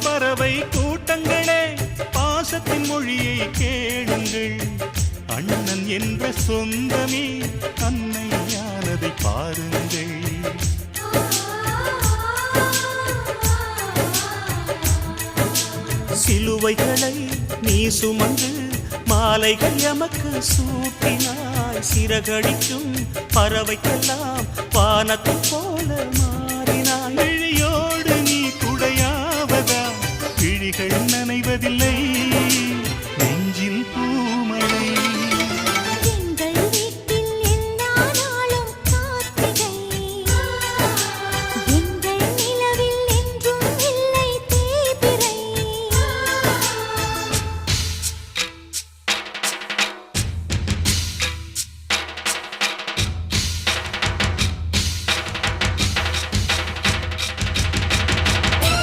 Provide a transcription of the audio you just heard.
பறவை கூட்டங்களே பாசத்தின் மொழியை கேளுங்கள். அண்ணன் என்ற சொந்தமே அன்னையானதை பாருங்கள். சிலுவைகளை நீ சுமந்து மாலைகள் எமக்கு சூட்டினாய். சிறகடிக்கும் பறவைக்கெல்லாம் வானத்தைப் போல